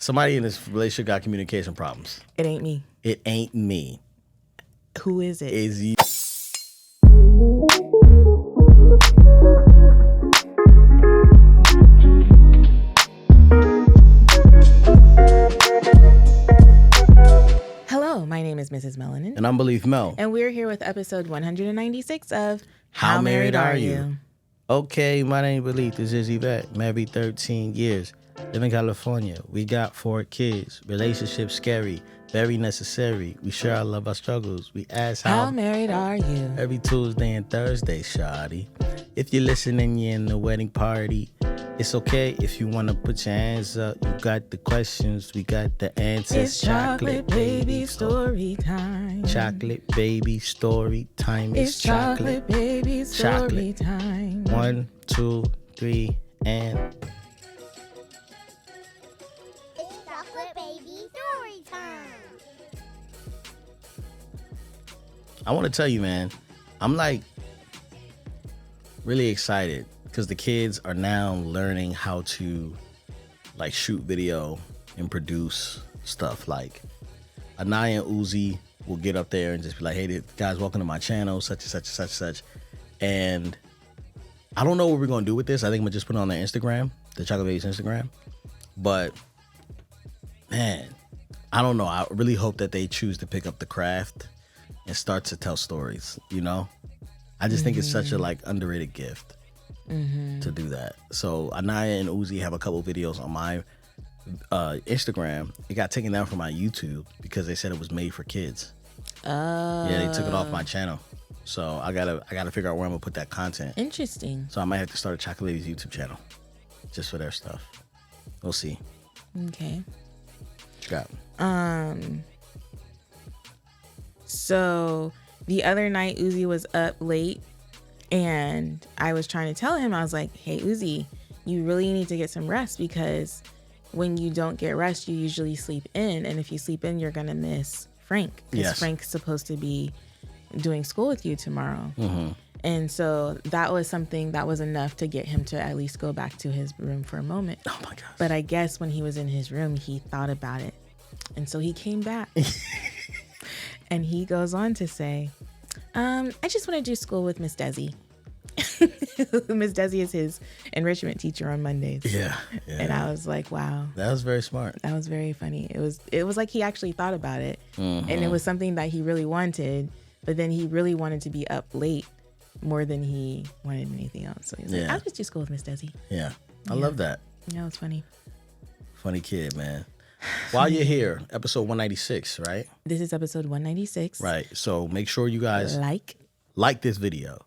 Somebody in this relationship got communication problems. It ain't me. It ain't me. Who is it? Is you. Hello, my name is Mrs. Melanin. And I'm BELEAF Mel. And we're here with episode 196 of How Married Are You? Okay, my name is BELEAF. This is Yvette. Married 13 years. Live in California. We got 4 kids. Relationship scary. Very necessary. We share our love, our struggles. We ask How married are you? Every Tuesday and Thursday, shawty. If you're listening, you're in the wedding party. It's okay if you want to put your hands up. You got the questions. We got the answers. It's chocolate baby story time. Chocolate baby story time. It's chocolate baby story time. 1, 2, 3, and... It's chocolate baby story time. I want to tell you, man, I'm like really excited because the kids are now learning how to like shoot video and produce stuff. Like Anaya and Uzi will get up there and just be like, hey, guys, welcome to my channel, such and such and such and such. And I don't know what we're going to do with this. I think I'm going to just put it on their Instagram, the Chocolate Baby's Instagram. But man, I don't know. I really hope that they choose to pick up the craft and start to tell stories, you know? I just think it's such a like underrated gift to do that. So Anaya and Uzi have a couple videos on my Instagram. It got taken down from my YouTube because they said it was made for kids. Yeah, they took it off my channel. So I gotta figure out where I'm gonna put that content. Interesting. So I might have to start a Chocolate Baby's YouTube channel just for their stuff. We'll see. Okay. What you got? So the other night Uzi was up late and I was trying to tell him, I was like, hey Uzi, you really need to get some rest because when you don't get rest, you usually sleep in. And if you sleep in, you're going to miss Frank. Because Yes. Frank's supposed to be doing school with you tomorrow. Mm-hmm. And so that was something that was enough to get him to at least go back to his room for a moment. Oh my gosh. But I guess when he was in his room, he thought about it. And so he came back. And he goes on to say, I just want to do school with Miss Desi. Miss Desi is his enrichment teacher on Mondays. Yeah. And I was like, wow. That was very smart. That was very funny. It was like he actually thought about it. And it was something that he really wanted, but then he really wanted to be up late more than he wanted anything else. So he was like, I'll just do school with Miss Desi. Yeah. I love that. Yeah, it was funny. Funny kid, man. While you're here, episode 196, right? This is episode 196. Right. So make sure you guys like this video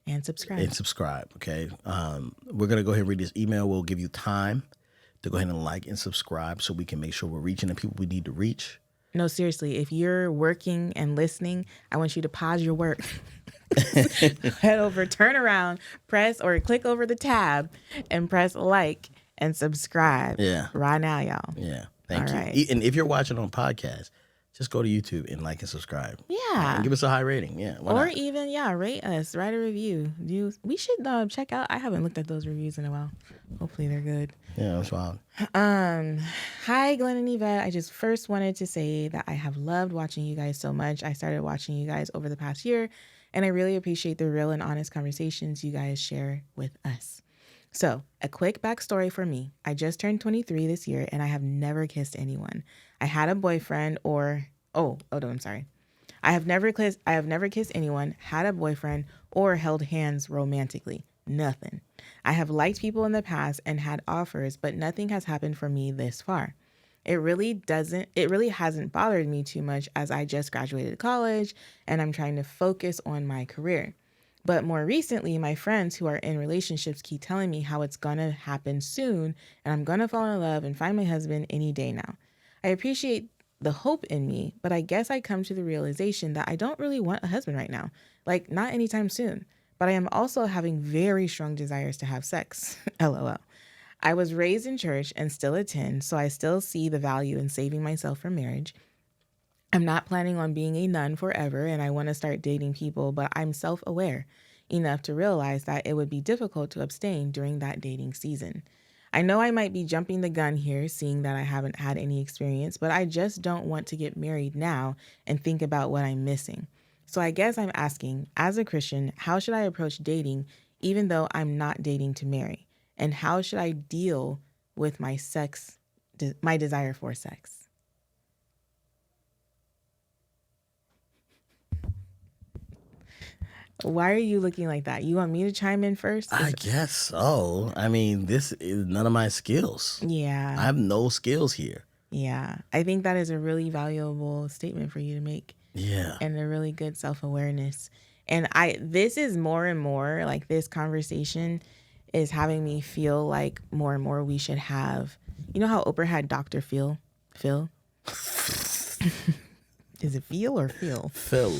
and subscribe. Okay. We're going to go ahead and read this email. We'll give you time to go ahead and like and subscribe so we can make sure we're reaching the people we need to reach. No, seriously, if you're working and listening, I want you to pause your work. Head over, turn around, press or click over the tab and press like and subscribe. Yeah. Right now, y'all. Yeah. Thank All you. right. And if you're watching on podcast, just go to YouTube and like and subscribe. Yeah. And give us a high rating. Yeah. Why Or not? even, rate us, write a review. We should check out. I haven't looked at those reviews in a while. Hopefully they're good. Yeah, that's wild. Hi, Glenn and Yvette. I just first wanted to say that I have loved watching you guys so much. I started watching you guys over the past year, and I really appreciate the real and honest conversations you guys share with us. So, a quick backstory for me. I just turned 23 this year, and I have never kissed anyone. I had a boyfriend I'm sorry. I have never kissed anyone, had a boyfriend, or held hands romantically. Nothing. I have liked people in the past and had offers, but nothing has happened for me this far. It really hasn't bothered me too much as I just graduated college and I'm trying to focus on my career. But more recently, my friends who are in relationships keep telling me how it's gonna happen soon and I'm gonna fall in love and find my husband any day now. I appreciate the hope in me, but I guess I come to the realization that I don't really want a husband right now. Like, not anytime soon. But I am also having very strong desires to have sex. LOL. I was raised in church and still attend, so I still see the value in saving myself for marriage. I'm not planning on being a nun forever, and I want to start dating people, but I'm self-aware enough to realize that it would be difficult to abstain during that dating season. I know I might be jumping the gun here, seeing that I haven't had any experience, but I just don't want to get married now and think about what I'm missing. So I guess I'm asking, as a Christian, how should I approach dating even though I'm not dating to marry? And how should I deal with my desire for sex? Why are you looking like that? You want me to chime in first? I guess so. I mean, this is none of my skills. Yeah. I have no skills here. Yeah. I think that is a really valuable statement for you to make. Yeah. And a really good self-awareness. And this is more and more, like, this conversation is having me feel like more and more we should have, you know how Oprah had Dr. Phil? Is it Phil or Phil? Phil.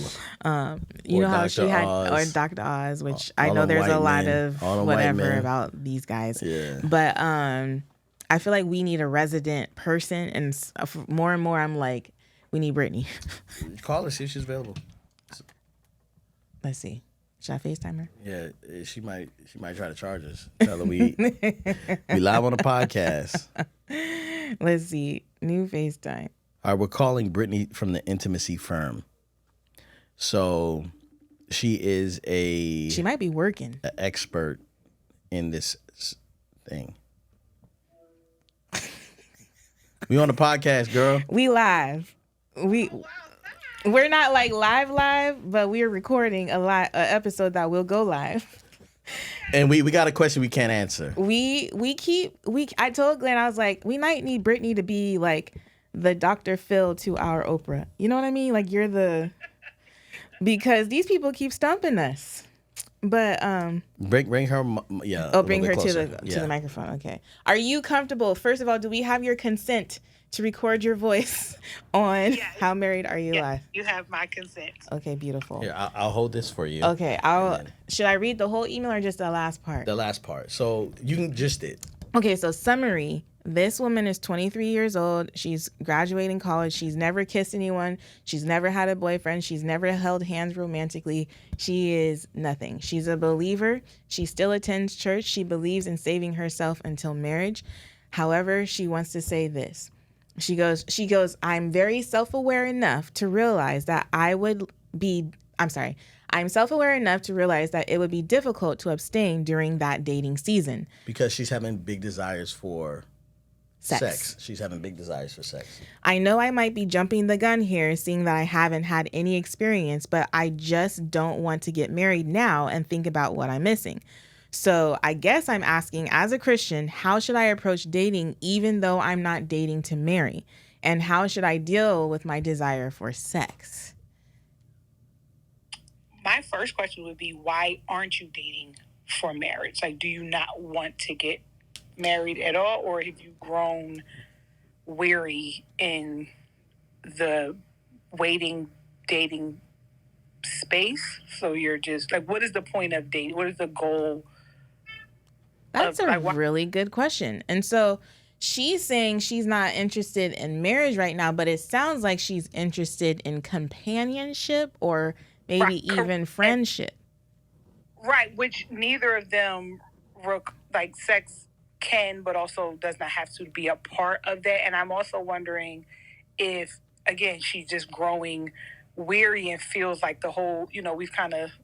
You know how Dr. she had, Oz. or Dr. Oz, which All I know them there's a white lot men. of All them white whatever men. about these guys. Yeah. But I feel like we need a resident person, and more and more I'm like, we need Brittany. Call her, see if she's available. Let's see. Should I FaceTime her? Yeah, she might try to charge us. Tell her we live on the podcast. Let's see. New FaceTime. All right, we're calling Brittany from the intimacy firm. So she is She might be working. an expert in this thing. We on the podcast, girl. We live. We're not like live, but we're recording a episode that will go live. And we got a question we can't answer. I told Glenn, I was like, we might need Brittany to be like the Dr. Phil to our Oprah. You know what I mean? Like, because these people keep stumping us. But bring her, yeah. oh, bring her to closer. the microphone. Okay. Are you comfortable? First of all, do we have your consent to record your voice on How Married Are You Live? You have my consent. Okay, beautiful. Here, I'll hold this for you. Okay, should I read the whole email or just the last part? The last part. So you can just it. Okay, so summary. This woman is 23 years old. She's graduating college. She's never kissed anyone. She's never had a boyfriend. She's never held hands romantically. She is nothing. She's a believer. She still attends church. She believes in saving herself until marriage. However, she wants to say this. She goes, I'm very self-aware enough to realize that I'm self-aware enough to realize that it would be difficult to abstain during that dating season. Because she's having big desires for Sex. She's having big desires for sex. I know I might be jumping the gun here, seeing that I haven't had any experience, but I just don't want to get married now and think about what I'm missing. So I guess I'm asking, as a Christian, how should I approach dating even though I'm not dating to marry? And how should I deal with my desire for sex? My first question would be, why aren't you dating for marriage? Like, do you not want to get married at all? Or have you grown weary in the dating space? So you're just like, what is the point of dating? What is the goal? That's a really good question. And so she's saying she's not interested in marriage right now, but it sounds like she's interested in companionship or maybe even friendship. Right, which neither of them, like, sex can, but also does not have to be a part of that. And I'm also wondering if, again, she's just growing weary and feels like the whole,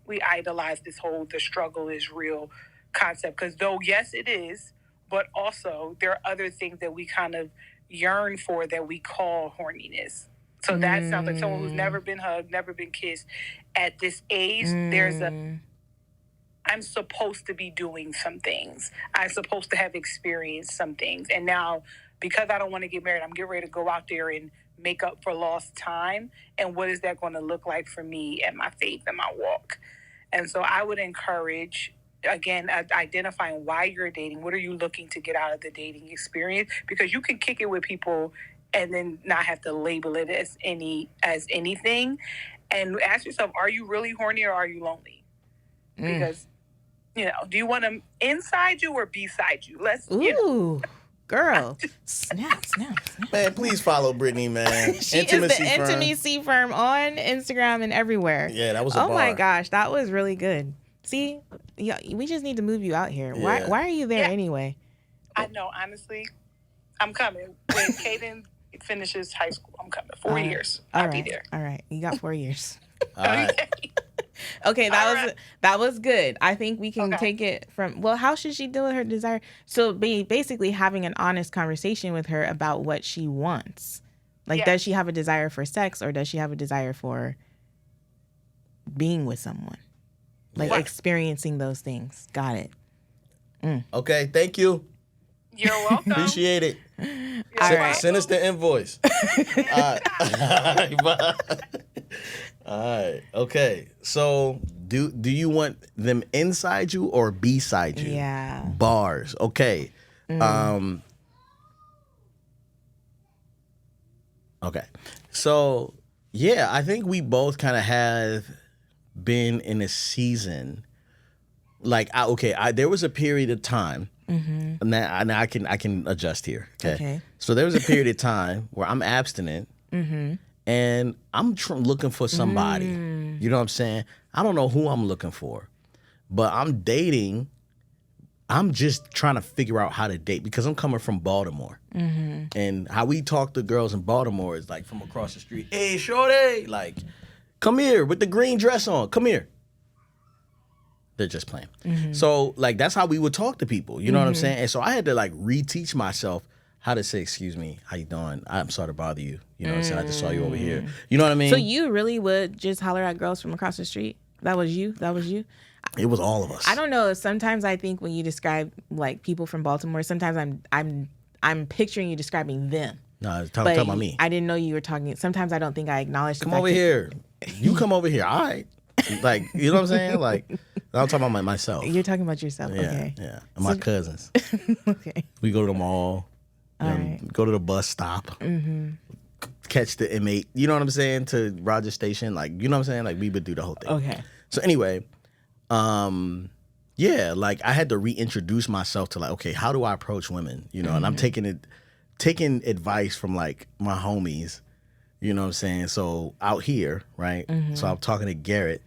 we idolize this whole, the struggle is real concept. Because though, yes, it is, but also there are other things that we kind of yearn for that we call horniness. So that sounds like someone who's never been hugged, never been kissed. At this age, I'm supposed to be doing some things. I'm supposed to have experienced some things. And now, because I don't want to get married, I'm getting ready to go out there and make up for lost time. And what is that going to look like for me and my faith and my walk? And so I would encourage, again, identifying why you're dating. What are you looking to get out of the dating experience? Because you can kick it with people and then not have to label it as anything. And ask yourself, are you really horny or are you lonely? Because, do you want them inside you or beside you? Girl. Snap. Man, please follow Brittany, man. She is the intimacy firm on Instagram and everywhere. Yeah, that was a bar. Oh my gosh, that was really good. See, we just need to move you out here. Yeah. Why are you there anyway? I know, honestly, I'm coming. When Kaden finishes high school, I'm coming. 4 years. I'll be there. All right. You got 4 years. All right. Okay, that was good. I think we can Okay. take it from, well, how should she deal with her desire? So basically having an honest conversation with her about what she wants. Like, Yeah. does she have a desire for sex, or does she have a desire for being with someone? Like, Right. experiencing those things. Got it. Okay, thank you. You're welcome. Appreciate it. All right. Send us the invoice. All right. Okay. So, do you want them inside you or beside you? Yeah. Bars. Okay. Okay. So, yeah, I think we both kind of have been in a season. Like, there was a period of time. And now I can adjust here. Okay. So there was a period of time where I'm abstinent, and I'm looking for somebody. You know what I'm saying? I don't know who I'm looking for, but I'm dating. I'm just trying to figure out how to date because I'm coming from Baltimore, and how we talk to girls in Baltimore is like from across the street. Hey, shorty, like, come here with the green dress on. Come here. They're just playing. So, like, that's how we would talk to people. You know what I'm saying? And so I had to, like, reteach myself how to say, excuse me, how you doing? I'm sorry to bother you. You know what I'm saying? I just saw you over here. You know what I mean? So you really would just holler at girls from across the street? That was you? It was all of us. I don't know. Sometimes I think when you describe, like, people from Baltimore, sometimes I'm picturing you describing them. No, talk But about me. I didn't know you were talking. Sometimes I don't think I acknowledge the Come fact over that- here. You come over here. All right. Like, you know what I'm saying? Like, I'm talking about myself. You're talking about yourself. Yeah, Okay. yeah. And my cousins. Okay. We go to the mall. All right. Go to the bus stop. Catch the inmate. You know what I'm saying? To Rogers Station. Like, you know what I'm saying? Like, we would do the whole thing. Okay. So anyway, yeah, like I had to reintroduce myself to like, okay, how do I approach women? You know, and I'm taking advice from like my homies, you know what I'm saying? So out here, right? So I'm talking to Garrett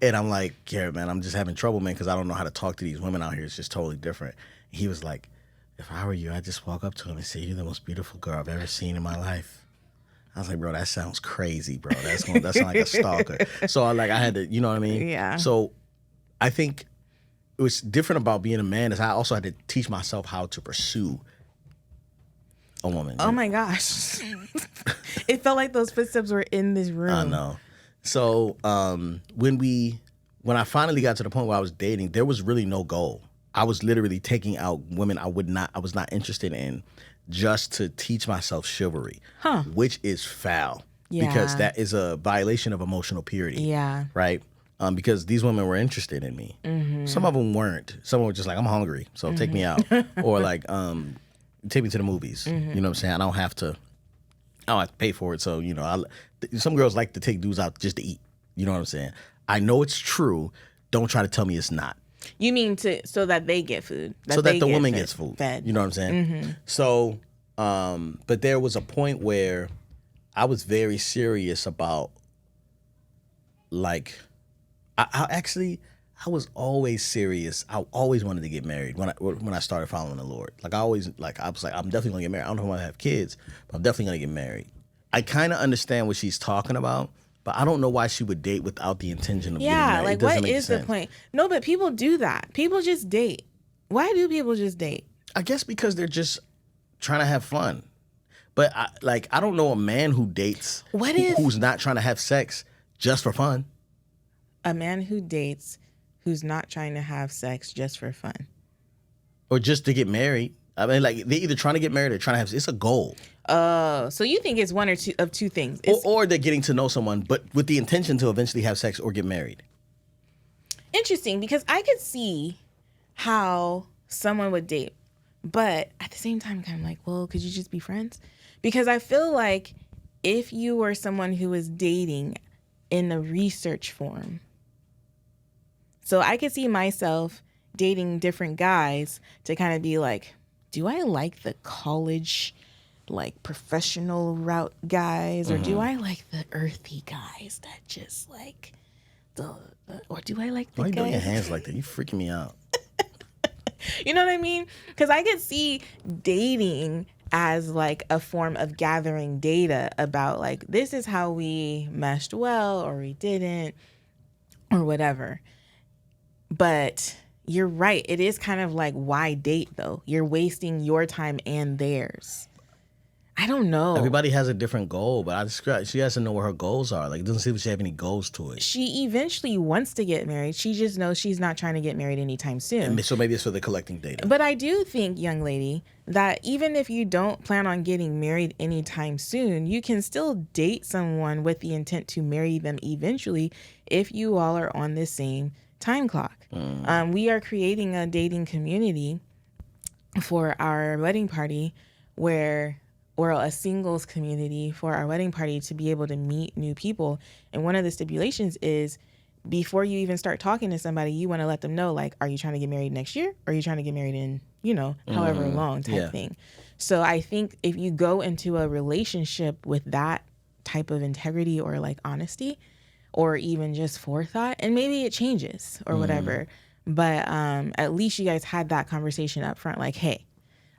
and I'm like, Garrett, man, I'm just having trouble, man, because I don't know how to talk to these women out here. It's just totally different. He was like, if I were you, I'd just walk up to him and say, you're the most beautiful girl I've ever seen in my life. I was like, bro, that sounds crazy, bro. That sounds like a stalker. So I had to, you know what I mean? Yeah. So I think it was different about being a man is I also had to teach myself how to pursue a woman. Oh my gosh. It felt like those footsteps were in this room. I know. So when I finally got to the point where I was dating, there was really no goal. I was literally taking out women I was not interested in just to teach myself chivalry, which is foul. Yeah. Because that is a violation of emotional purity. Yeah. Right? Because these women were interested in me. Some of them weren't. Some were just like, I'm hungry, so take me out. Or like, take me to the movies. You know what I'm saying? I don't have to pay for it. So, you know, some girls like to take dudes out just to eat. You know what I'm saying? I know it's true. Don't try to tell me it's not. You mean so that they get food? So that the woman gets food. Fed. You know what I'm saying? So, but there was a point where I was very serious about, like, I was always serious. I always wanted to get married when I started following the Lord. Like, I was like, I'm definitely gonna get married. I don't know if I'm gonna have kids, but I'm definitely gonna get married. I kind of understand what she's talking about, but I don't know why she would date without the intention of getting married. Like, It doesn't what make is sense. the point? No, but people do that. People just date. Why do people just date? I guess because they're just trying to have fun. But I don't know a man who dates who's not trying to have sex just for fun. A man who dates who's not trying to have sex just for fun. Or just to get married. I mean, like, they're either trying to get married or trying to have, it's a goal. Oh, so you think it's one or two of two things. Or they're getting to know someone, but with the intention to eventually have sex or get married. Interesting, because I could see how someone would date, but at the same time, kind of like, well, could you just be friends? Because I feel like if you were someone who was dating in the research form, so I could see myself dating different guys to kind of be like, do I like the college, like, professional route guys, or do I like the earthy guys that just like or do I like the Why are you guys? doing your hands like that? You freaking me out. You know what I mean? Because I could see dating as like a form of gathering data about like, this is how we meshed well or we didn't or whatever. But you're right. It is kind of like, why date though? You're wasting your time and theirs. I don't know. Everybody has a different goal, but she has to know what her goals are. Like, it doesn't seem she have any goals to it. She eventually wants to get married. She just knows she's not trying to get married anytime soon. And so maybe it's for the collecting data. But I do think, young lady, that even if you don't plan on getting married anytime soon, you can still date someone with the intent to marry them eventually if you all are on the same time clock. We are creating a dating community for our wedding party or a singles community for our wedding party to be able to meet new people. And one of the stipulations is before you even start talking to somebody, you want to let them know, like, are you trying to get married next year? Or are you trying to get married in, however long type thing. So I think if you go into a relationship with that type of integrity or like honesty or even just forethought, and maybe it changes or whatever, but at least you guys had that conversation up front, like, hey,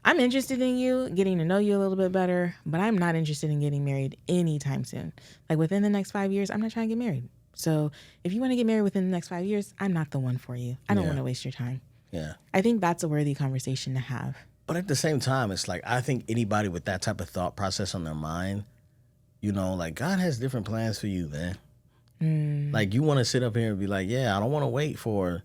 I'm interested in you, getting to know you a little bit better, but I'm not interested in getting married anytime soon. Like within the next 5 years, I'm not trying to get married. So if you want to get married within the next 5 years, I'm not the one for you. I don't want to waste your time. Yeah. I think that's a worthy conversation to have. But at the same time, it's like, I think anybody with that type of thought process on their mind, like God has different plans for you, man. Like you want to sit up here and be like, yeah, I don't want to wait for...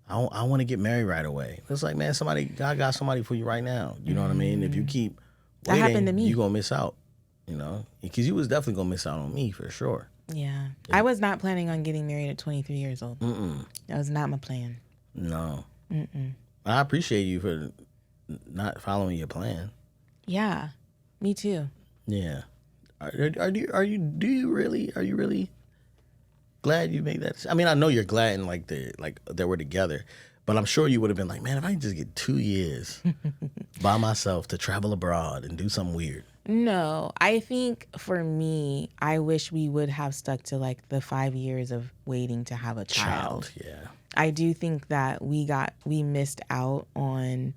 I want to get married right away. It's like, man, God got somebody for you right now. You know what I mean? If you keep waiting, that happened to me. You're going to miss out, because you was definitely going to miss out on me for sure. Yeah. I was not planning on getting married at 23 years old. That was not my plan. No. I appreciate you for not following your plan. Yeah, me too. Yeah. Are you really glad you made that? I mean, I know you're glad and like that we're together, but I'm sure you would have been like, man, if I can just get 2 years by myself to travel abroad and do something weird. No, I think for me, I wish we would have stuck to like the 5 years of waiting to have a child. Yeah. I do think that we missed out on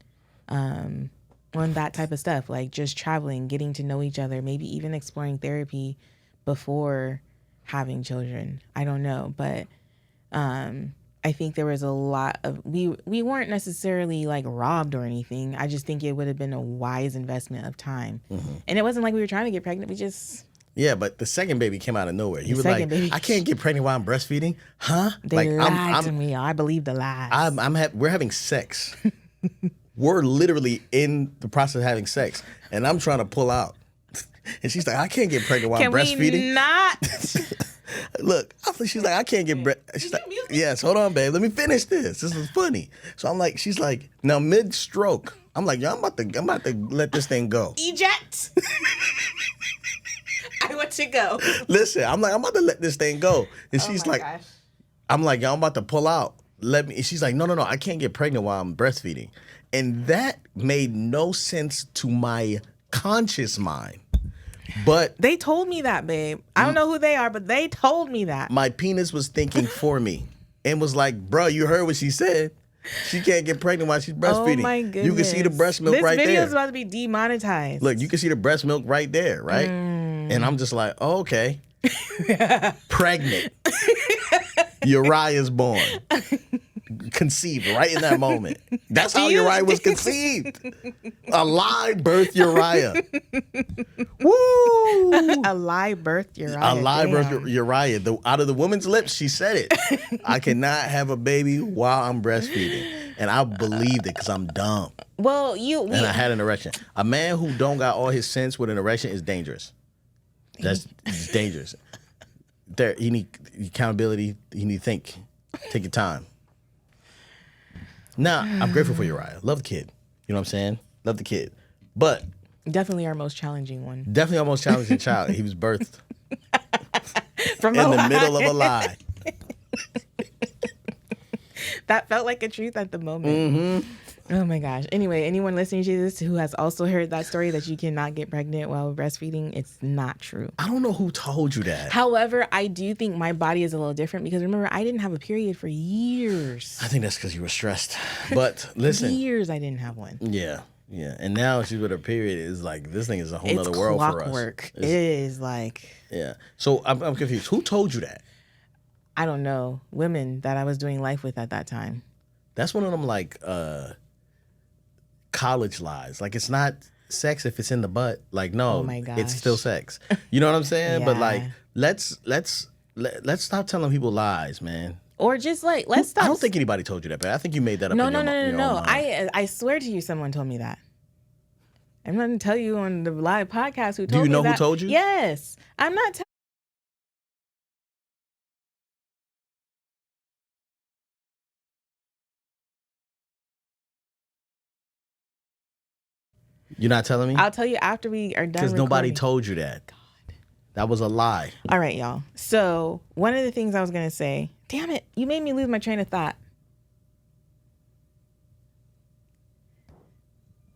that type of stuff, like just traveling, getting to know each other, maybe even exploring therapy before having children. I don't know, but I think there was a lot of we weren't necessarily like robbed or anything. I just think it would have been a wise investment of time. And it wasn't like we were trying to get pregnant. We just but the second baby came out of nowhere. You were like, I can't get pregnant while I'm breastfeeding, huh? They lied to me. I believe the lies. We're having sex. We're literally in the process of having sex, and I'm trying to pull out. And she's like, I can't get pregnant while I'm breastfeeding. Can we not? Look, she's like, I can't get she's like, yes, hold on, babe. Let me finish this. This is funny. So I'm like, she's like, now mid-stroke. I'm like, yo, I'm about to let this thing go. Eject. I want to go. Listen, I'm like, I'm about to let this thing go. And she's like, gosh. I'm like, yo, I'm about to pull out. And she's like, no, I can't get pregnant while I'm breastfeeding. And that made no sense to my conscious mind. But they told me that, babe. I don't know who they are, but they told me that. My penis was thinking for me and was like, bro, you heard what she said. She can't get pregnant while she's breastfeeding. Oh my goodness. You can see the breast milk right there. This video is about to be demonetized. Look, you can see the breast milk right there, right? And I'm just like, oh, okay. Pregnant. Uriah's born. Conceived right in that moment. That's how Uriah was conceived. A live birth Uriah. Woo! A live birth Uriah. A live birth Uriah. Out of the woman's lips, she said it. I cannot have a baby while I'm breastfeeding. And I believed it because I'm dumb. Well, and I had an erection. A man who don't got all his sense with an erection is dangerous. That's dangerous. You need accountability. You need to think. Take your time. Nah, I'm grateful for Uriah. Love the kid. You know what I'm saying? Love the kid. But definitely our most challenging one. Definitely our most challenging child. He was birthed from in the middle of a lie. That felt like a truth at the moment. Oh my gosh. Anyway, anyone listening to this who has also heard that story that you cannot get pregnant while breastfeeding, it's not true. I don't know who told you that. However, I do think my body is a little different because remember, I didn't have a period for years. I think that's because you were stressed. But listen. Years I didn't have one. Yeah. Yeah. And now she's with her period. Is like, this thing is a whole other world for us. Clockwork. It is like. Yeah. So I'm confused. Who told you that? I don't know. Women that I was doing life with at that time. That's one of them like college lies. Like, it's not sex if it's in the butt. Like, no, Oh my gosh. it's still sex. You know what I'm saying? But Yeah. like, let's stop telling people lies, man. Or just like, let's stop. I don't think anybody told you that, but I think you made that up. No. in your own mind. I swear to you, someone told me that. I'm not going to tell you on the live podcast who told me that. Do you know who told you? Yes. I'm not telling. You're not telling me? I'll tell you after we are done. Because nobody recording. told you that. That was a lie. All right, y'all. So one of the things I was going to say, damn it, you made me lose my train of thought.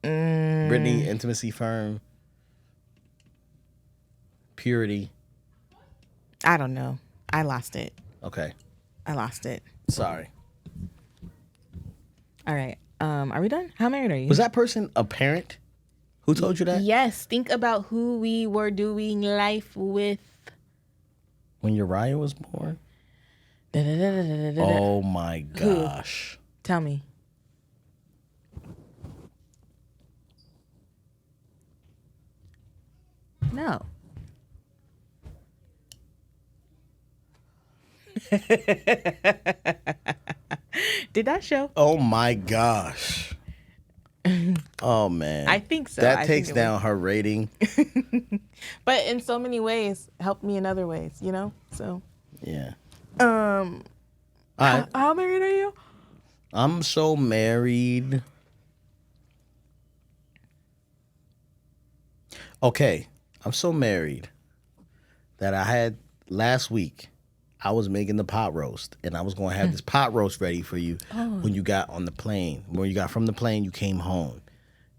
Brittany, intimacy firm, purity. I don't know. I lost it. Okay. I lost it. Sorry. All right. Are we done? How married are you? Was that person a parent who told you that? Yes. Think about who we were doing life with. When Uriah was born? Da-da-da-da-da-da-da. Oh my gosh. Tell me. No. Did that show? Oh my gosh. Oh man. I think so. That I takes think it down her rating. But in so many ways, helped me in other ways, you know? So, Yeah. how All right. married are you? I'm so married. Okay. I'm so married that I had last week, I was making the pot roast, and I was going to have this pot roast ready for you when you got on the plane. When you got from the plane, you came home.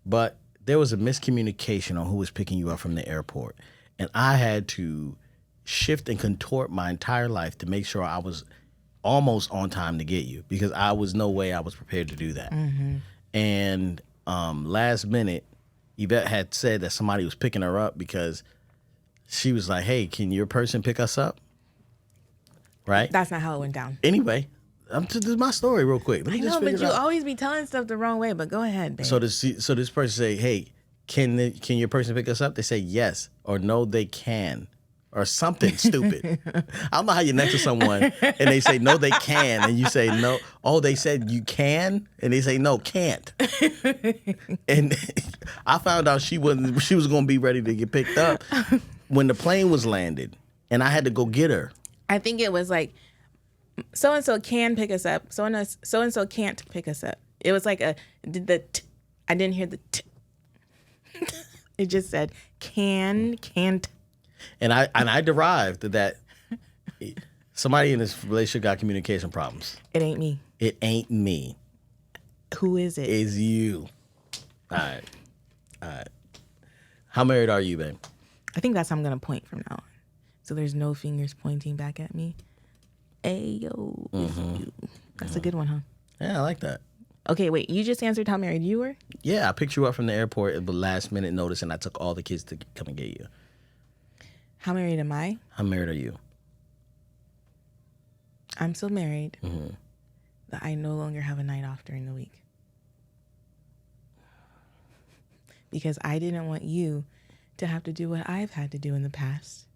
But there was a miscommunication on who was picking you up from the airport. And I had to shift and contort my entire life to make sure I was almost on time to get you, because I was no way I was prepared to do that. And last minute, Yvette had said that somebody was picking her up because she was like, hey, can your person pick us up? Right? That's not how it went down. Anyway, this is my story real quick. Let me I just know, but figure you it out. always be telling stuff the wrong way, but go ahead, babe. So this person say, hey, can your person pick us up? They say yes, or no, they can, or something stupid. I don't know how you're next to someone and they say no, they can, and you say no. Oh, they said you can, and they say no, can't. And I found out she was going to be ready to get picked up when the plane was landed, and I had to go get her. I think it was like, so-and-so can pick us up. So-and-so can't pick us up. It was like I didn't hear the t. It just said can, can't. And I derived that somebody in this relationship got communication problems. It ain't me. It ain't me. Who is it? It's you. All right. How married are you, babe? I think that's how I'm going to point from now on. So there's no fingers pointing back at me. Ayo, it's you. That's a good one, huh? Yeah, I like that. Okay, wait. You just answered how married you were? Yeah, I picked you up from the airport at the last minute notice, and I took all the kids to come and get you. How married am I? How married are you? I'm so married that I no longer have a night off during the week. Because I didn't want you to have to do what I've had to do in the past.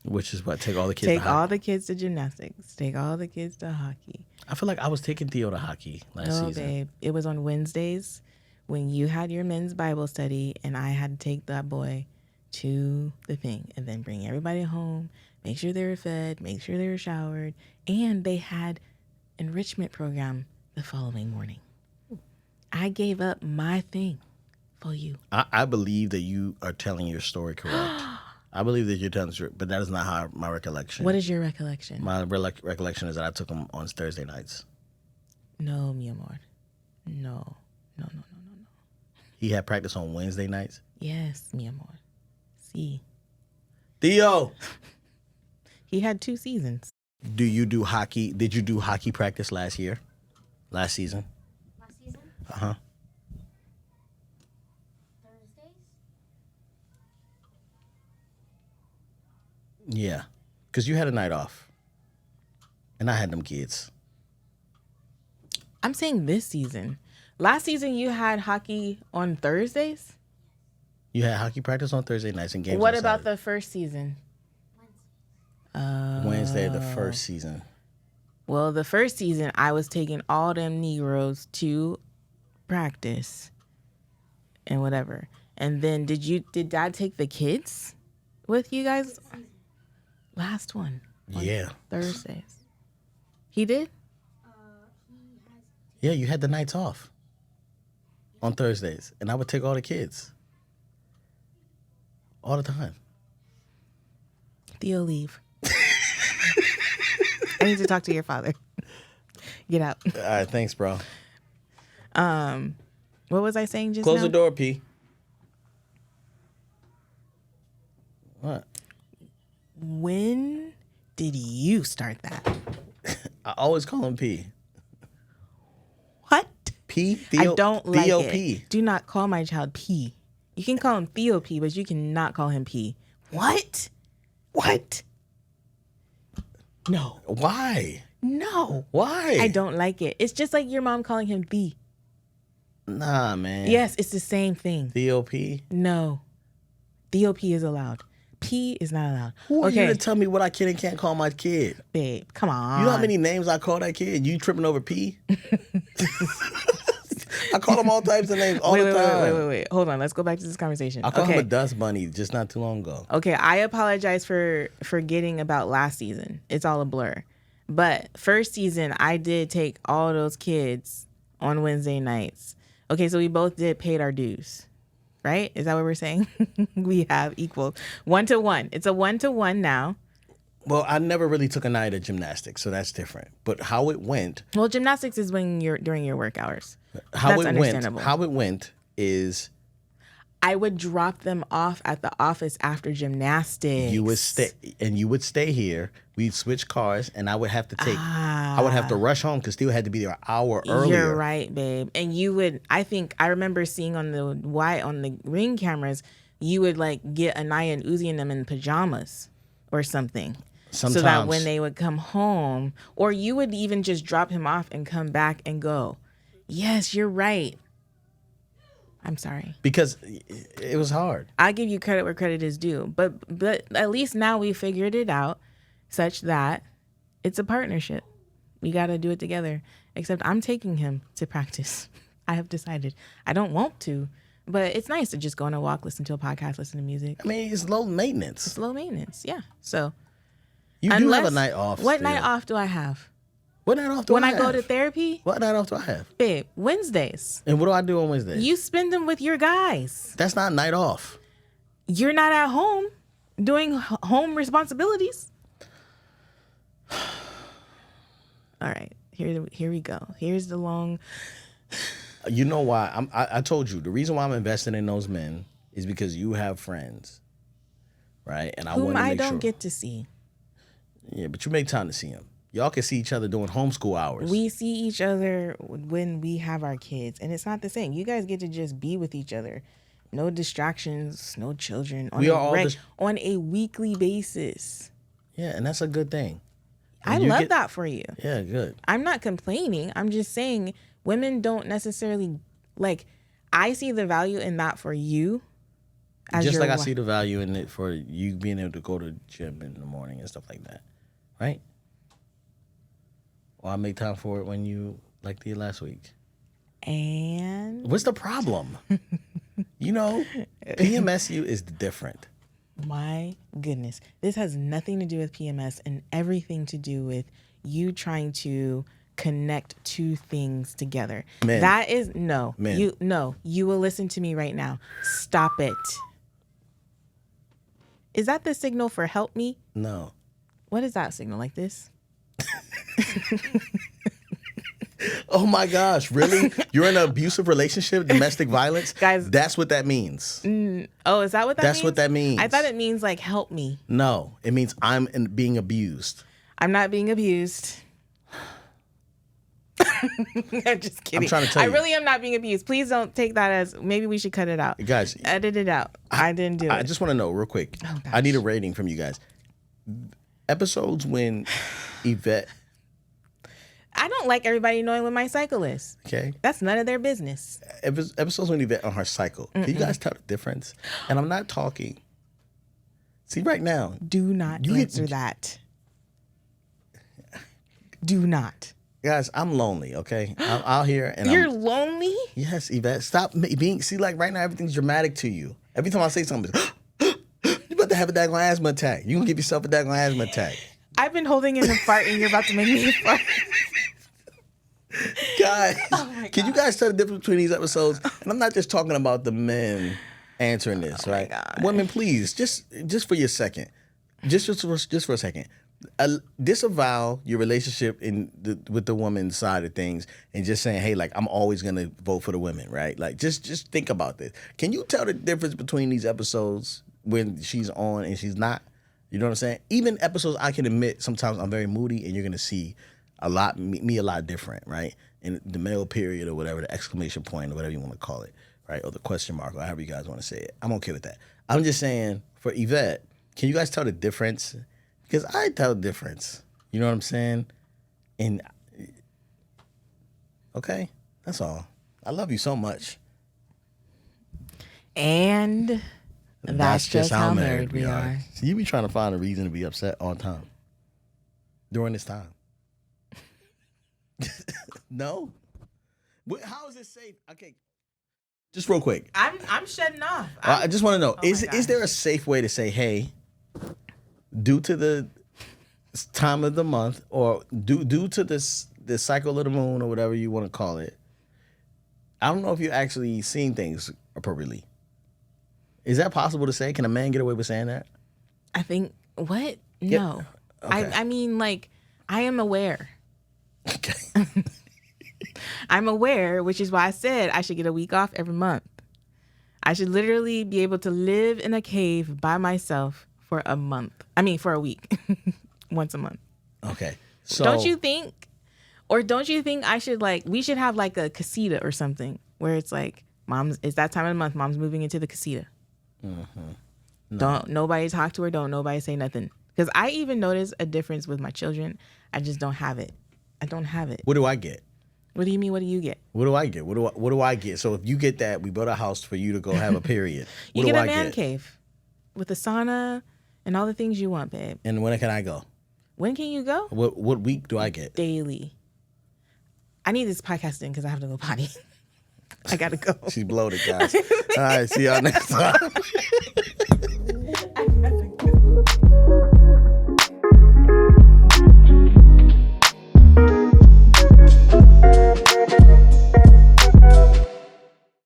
Which is what? Take all the kids Take to all hockey. the kids to gymnastics. Take all the kids to hockey. I feel like I was taking Theo to hockey last No, season. babe. It was on Wednesdays when you had your men's Bible study, and I had to take that boy to the thing and then bring everybody home, make sure they were fed, make sure they were showered, and they had enrichment program the following morning. I gave up my thing for you. I believe that you are telling your story correct. I believe that you're telling the story, but that is not how my recollection. What is your recollection? My recollection is that I took them on Thursday nights. No, mi amor. No. He had practice on Wednesday nights? Yes, mi amor. Sí. Theo! He had 2 seasons. Do you do hockey? Did you do hockey practice last season? Last season? Uh-huh. Thursdays? Yeah. Because you had a night off. And I had them kids. I'm saying this season. Last season, you had hockey on Thursdays? You had hockey practice on Thursday nights and games What on about Saturday. the first season? Wednesday, the first season. Well, the first season, I was taking all them Negroes to practice and whatever. And then did Dad take the kids with you guys? Last one. Yeah. Thursdays. He did? Yeah, you had the nights off on Thursdays. And I would take all the kids. All the time. Theo, leave. I need to talk to your father. Get out. All right, thanks, bro. What was I saying just Close now? the door, P. What? When did you start that? I always call him P. What? P? I Theo, don't like Theo it. P. Do not call my child P. You can call him Theo P, but you cannot call him P. What? What? No. Why? No. Why? I don't like it. It's just like your mom calling him B. Nah, man. Yes, it's the same thing. Theo P. No. Theo P is allowed. P is not allowed. Who are you to tell me what I can and can't call my kid? Babe, come on. You know how many names I call that kid? You tripping over P? I call him all types of names all the time. Wait. Hold on. Let's go back to this conversation. I call him a dust bunny just not too long ago. Okay, I apologize for forgetting about last season. It's all a blur. But first season, I did take all those kids on Wednesday nights. Okay, so we both paid our dues, right? Is that what we're saying? We have equal 1-to-1. It's a 1-to-1 now. Well, I never really took a night at gymnastics, so that's different. But how it went, Well, gymnastics is when you're during your work hours. how That's it understandable. went, how it went is I would drop them off at the office after gymnastics. you would stay here. We'd switch cars, and I would have to I would have to rush home because Theo had to be there an hour earlier. You're right, babe. And you would, I think, I remember seeing on the ring cameras, you would like get Anaya and Uzi and them in pajamas or something. Sometimes. So that when they would come home, or you would even just drop him off and come back and go. Yes, you're right. I'm sorry. Because it was hard. I give you credit where credit is due. But at least now we figured it out such that it's a partnership. We got to do it together. Except I'm taking him to practice. I have decided. I don't want to, but it's nice to just go on a walk, listen to a podcast, listen to music. I mean, it's low maintenance. It's low maintenance. Yeah. So You do have a night off. What still. night off do I have? What night off do When I I have? go to therapy? What night off do I have? Babe, Wednesdays. And what do I do on Wednesdays? You spend them with your guys. That's not night off. You're not at home doing home responsibilities. All right, here we go. Here's the long. You know why? I told you the reason why I'm investing in those men is because you have friends, right? And I want Whom to I make don't sure. get to see. Yeah, but you make time to see them. Y'all can see each other doing homeschool hours. We see each other when we have our kids, and it's not the same. You guys get to just be with each other. No distractions, no children. On a weekly basis. Yeah, and that's a good thing. I love that for you. Yeah, good. I'm not complaining. I'm just saying women don't necessarily, like, I see the value in that for you. Just like I see the value in it for you being able to go to the gym in the morning and stuff like that. Right? Or I make time for it when you, like the last week. And? What's the problem? You know, PMSU is different. My goodness. This has nothing to do with PMS and everything to do with you trying to connect two things together. Men. That is, no. Men. You will listen to me right now. Stop it. Is that the signal for help me? No. What is that signal? Like this? Oh my gosh, really? You're in an abusive relationship, domestic violence? Guys. That's what that means. Oh, is that what that means? That's what that means. I thought it means like help me. No, it means I'm being abused. I'm not being abused. I'm just kidding. I'm trying to tell you. I really am not being abused. Please don't take that as maybe we should cut it out. Guys. Edit it out. I didn't do it. I just want to know real quick. Oh, gosh. I need a rating from you guys. Episodes when Yvette... I don't like everybody knowing what my cycle is. Okay. That's none of their business. Episodes when Yvette on her cycle. Can you guys tell the difference? And I'm not talking. See, right now. Do not answer that. Do not. Guys, I'm lonely, okay? I'm out here and You're lonely? Yes, Yvette. Stop being... See, like right now, everything's dramatic to you. Every time I say something, you're about to have a daggone asthma attack. You can give yourself a daggone asthma attack. I've been holding in a fart and you're about to make me fart. Guys, can you guys tell the difference between these episodes? And I'm not just talking about the men answering this, right? Women, please, just for your second, just for a second, disavow your relationship with the woman's side of things, and just saying, hey, like I'm always gonna vote for the women, right? Like just think about this. Can you tell the difference between these episodes when she's on and she's not? You know what I'm saying? Even episodes, I can admit sometimes I'm very moody, and you're gonna see me a lot different, right? In the male period or whatever, the exclamation point or whatever you want to call it, right? Or the question mark or however you guys want to say it. I'm okay with that. I'm just saying, for Yvette, can you guys tell the difference? Because I tell the difference. You know what I'm saying? And okay, that's all. I love you so much. And that's just how married we are. So you be trying to find a reason to be upset all the time during this time. No? How is it safe? Okay, just real quick. I'm shutting off. I just want to know, Oh is there a safe way to say, hey, due to the time of the month or due to the cycle of the moon or whatever you want to call it, I don't know if you're actually seeing things appropriately. Is that possible to say? Can a man get away with saying that? I think, what? No. Okay. I mean, like, I am aware. Okay. I'm aware, which is why I said I should get a week off every month. I should literally be able to live in a cave by myself for a month. I mean, for a week. Once a month. Okay. So Don't you think I should, like, we should have like a casita or something where it's like, it's that time of the month, mom's moving into the casita. Mm-hmm. No. Don't nobody talk to her. Don't nobody say nothing. Because I even notice a difference with my children. I just don't have it. I don't have it. What do I get? What do you mean? What do you get? What do I get? What do I get? So if you get that, we build a house for you to go have a period. You get a man cave with a sauna and all the things you want, babe. And when can I go? When can you go? What week do I get? Daily. I need this podcast in because I have to go potty. I gotta go. She's bloated, guys. All right, see y'all next time.